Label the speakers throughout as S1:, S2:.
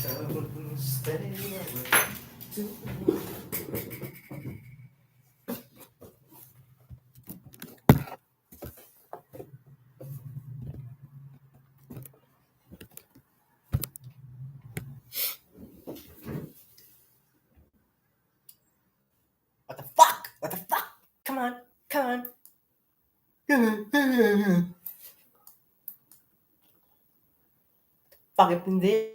S1: Don't stay away too What the fuck? What the fuck? Come on, come on. Fuck happened there?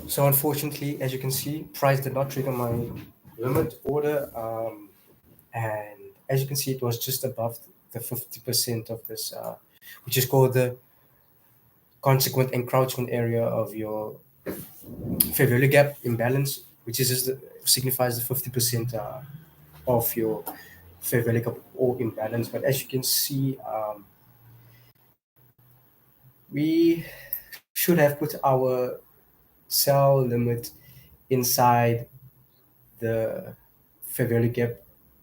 S1: So unfortunately, as you can see, price did not trigger my limit order, and as you can see, it was just above the 50% of this, which is called the consequent encroachment area of your fair value gap imbalance, which is just signifies the 50% of your fair value gap or imbalance. But as you can see, we should have put our sell limit inside the fair value gap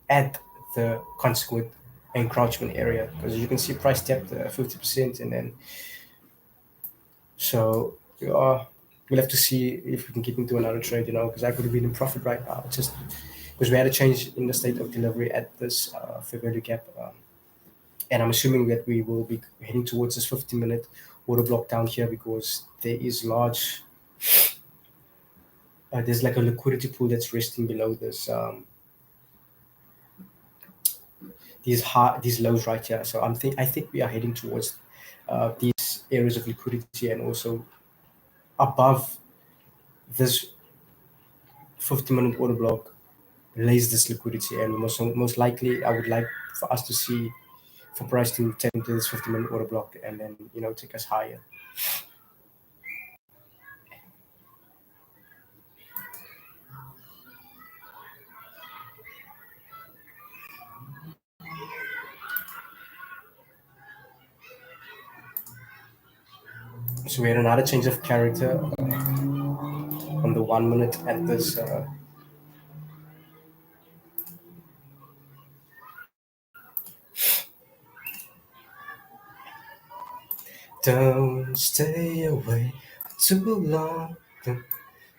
S1: at the consequent encroachment area, because as you can see, price tapped 50%, and then so we'll have to see if we can get into another trade, because I could have been in profit right now. It's just because we had a change in the state of delivery at this fair value gap, and I'm assuming that we will be heading towards this 50-minute order block down here, because there is large. There's like a liquidity pool that's resting below this these lows right here. So I think we are heading towards these areas of liquidity, and also above this 50-minute order block lays this liquidity, and most likely I would like for us to see for price to tap into this 50-minute order block, and then take us higher. So we had another change of character on the 1 minute at this. Don't stay away too long. Don't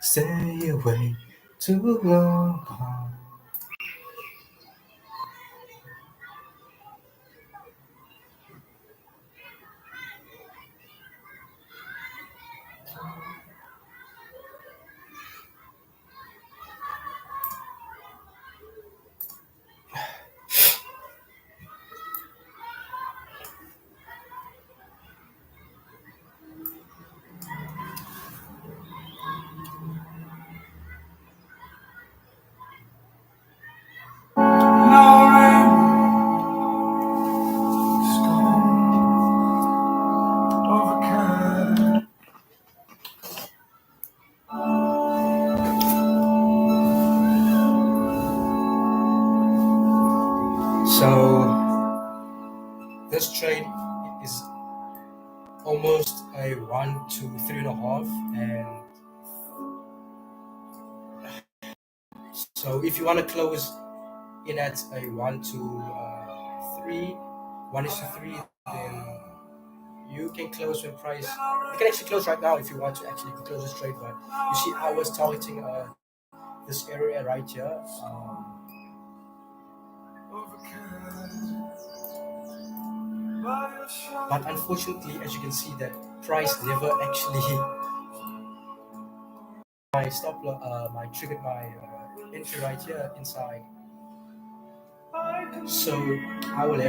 S1: stay away too long. So this trade is almost a 1 to 3.5, and So if you want to close in at a 3, 1:3, then you can close when price. You can actually close right now if you want to actually close this trade. But you see, I was targeting this area right here. But unfortunately, as you can see, that price never actually my my triggered my entry right here inside. So I will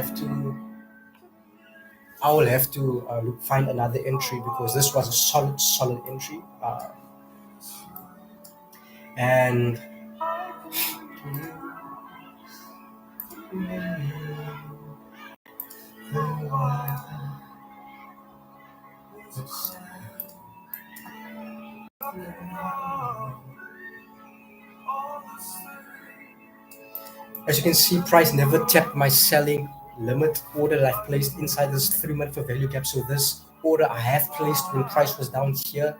S1: have to find another entry because this was a solid entry. And as you can see, price never tapped my selling limit order that I've placed inside this 3 month for value gap. So this order I have placed when price was down here,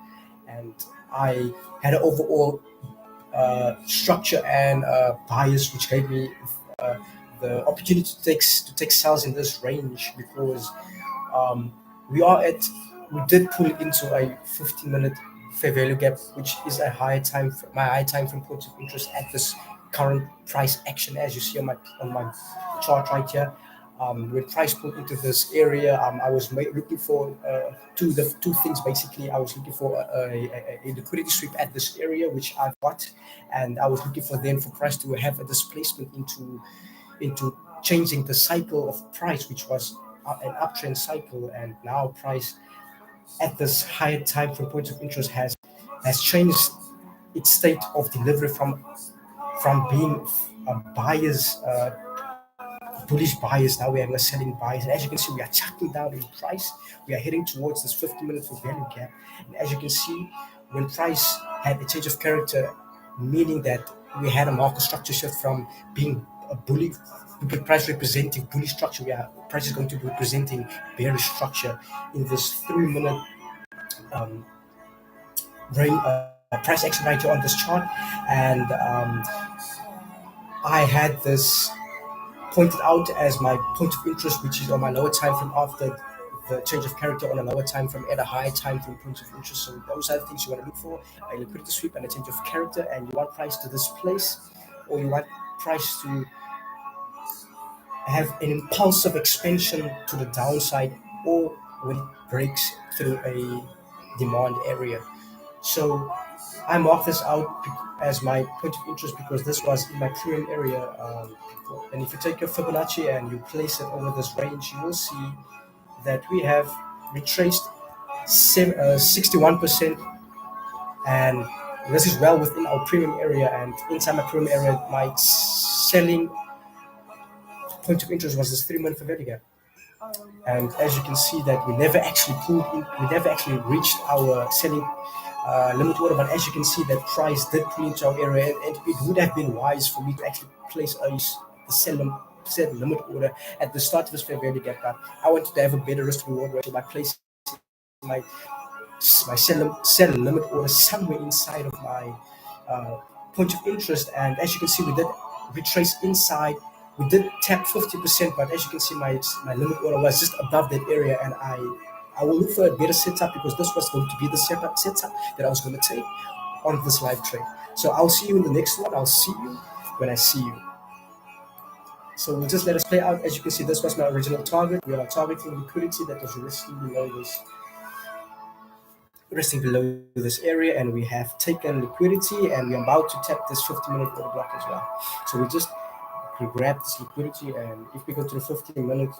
S1: and I had an overall structure and bias, which gave me uh, the opportunity to take sales in this range because um, we are at we did pull into a 15-minute fair value gap, which is a my high time frame point of interest at this current price action, as you see on my chart right here. When price pulled into this area, I was looking for two things basically. I was looking for a liquidity sweep at this area, which I've got, and I was looking for then for price to have a displacement into changing the cycle of price, which was an uptrend cycle, and now price at this higher time from point of interest has changed its state of delivery from being a buyer's bullish buyers. Now we are selling buyers, and as you can see, we are chucking down in price. We are heading towards this 50 minute for value gap, and as you can see, when price had a change of character, meaning that we had a market structure shift from being a bully price representing bullish structure, we are price is going to be representing bearish structure in this 3 minute um, price action right here on this chart. And I had this pointed out as my point of interest, which is on my lower time frame after the change of character on a lower time frame at a higher time frame point of interest. So those are the things you want to look for: a liquidity sweep and a change of character. And you want price to displace, or you want price to have an impulsive expansion to the downside, or when it breaks through a demand area. So I marked this out as my point of interest because this was in my premium area. And if you take your Fibonacci and you place it over this range, you will see that we have retraced 61%, and this is well within our premium area. And inside my premium area, my selling point of interest was this 3 month value gap. And as you can see, that we never actually pulled in, we never actually reached our selling limit order. But as you can see, that price did pull into our area, and it would have been wise for me to actually place the sell limit order at the start of this fair value gap. But I wanted to have a better risk reward ratio by placing my sell limit order somewhere inside of my uh, point of interest. And as you can see, we did retrace inside. We did tap 50%, but as you can see, my limit order was just above that area, and I will look for a better setup because this was going to be the setup that I was going to take on this live trade. So I'll see you in the next one. I'll see you when I see you. So we'll just let us play out. As you can see, this was my original target. We are targeting liquidity that was resting below this area, and we have taken liquidity, and we're about to tap this 50-minute order block as well. So we just grab this liquidity, and if we go to the 15 minutes,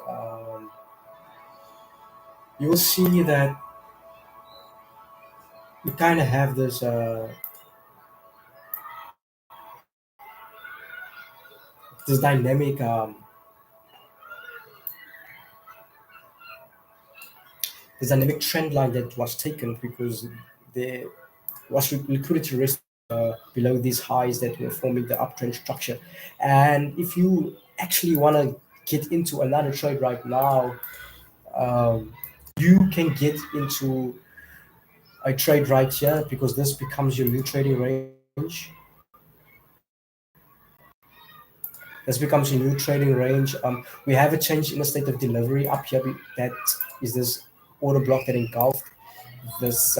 S1: you will see that we kind of have this dynamic trend line that was taken because there was liquidity risk below these highs that were forming the uptrend structure. And if you actually want to get into another trade right now, um, you can get into a trade right here because this becomes your new trading range. This becomes a new trading range. We have a change in the state of delivery up here. That is this order block that engulfed this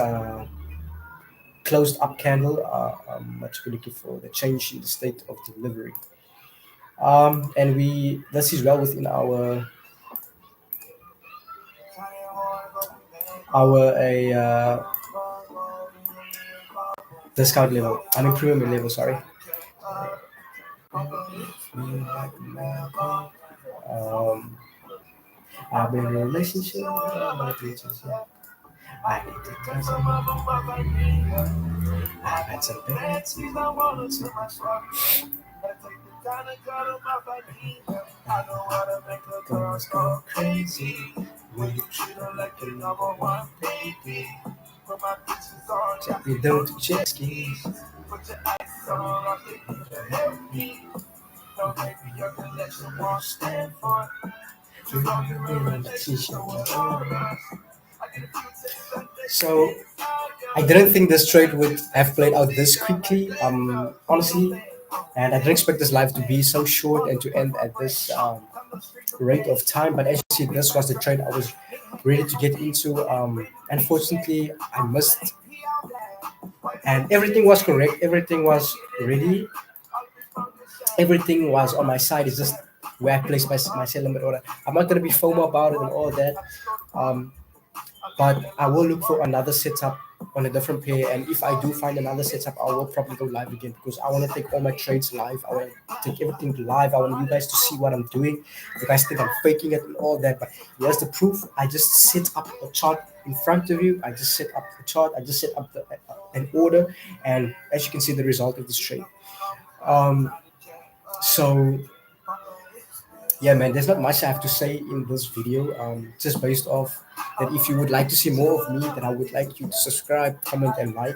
S1: closed up candle. Much looking for the change in the state of delivery. And we this is well within our a discount level. I mean premium level. Sorry. Um, I've been in a relationship with all my teachers. Yeah. I need to tell some of them what I need. I've had some bad seasons I want to myself. But take the time to cut them off I need. I know how to make the girls go crazy. When you treat her like the number one baby. Put my bitches on, yeah. You don't jet skis. Put your ice on, I think you can help me. Don't make me your collection won't stand for. You don't get rid of that shit, show us all. So I didn't think this trade would have played out this quickly, honestly, and I didn't expect this live to be so short and to end at this rate of time. But as you see, this was the trade I was ready to get into. Unfortunately, I missed, and everything was correct. Everything was ready. Everything was on my side. It's just where I placed my sell limit order. I'm not gonna be FOMO about it and all that. Um, but I will look for another setup on a different pair. And if I do find another setup, I will probably go live again because I want to take all my trades live. I want to take everything live. I want you guys to see what I'm doing. You guys think I'm faking it and all that, but here's the proof. I just set up a chart in front of you. I just set up the chart. I just set up an order, and as you can see, the result of this trade. Um, so yeah, man, there's not much I have to say in this video. Just based off that if you would like to see more of me, then I would like you to subscribe, comment, and like.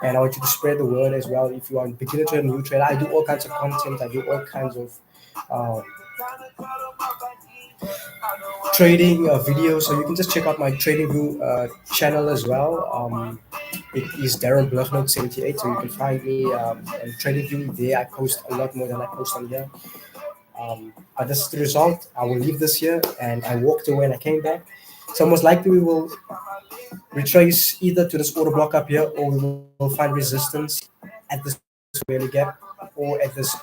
S1: And I want you to spread the word as well. If you are a beginner to a new trader, I do all kinds of content. I do all kinds of um, trading videos. So you can just check out my trading view channel as well. It is Darren Blugnote 78. So you can find me on trading view there. I post a lot more than I post on here. But this is the result. I will leave this here, and I walked away and I came back. So most likely we will retrace either to this order block up here, or we will find resistance at this value gap, or at this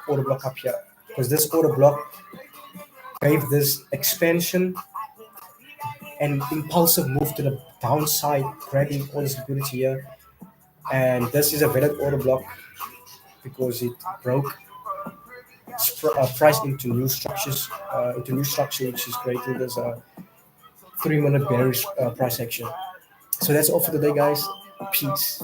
S1: order block up here, because this order block gave this expansion and impulsive move to the downside, grabbing all this liquidity here. And this is a valid order block because it broke price into new structure, which is creating this 3 minute bearish price action. So that's all for today, guys. Peace.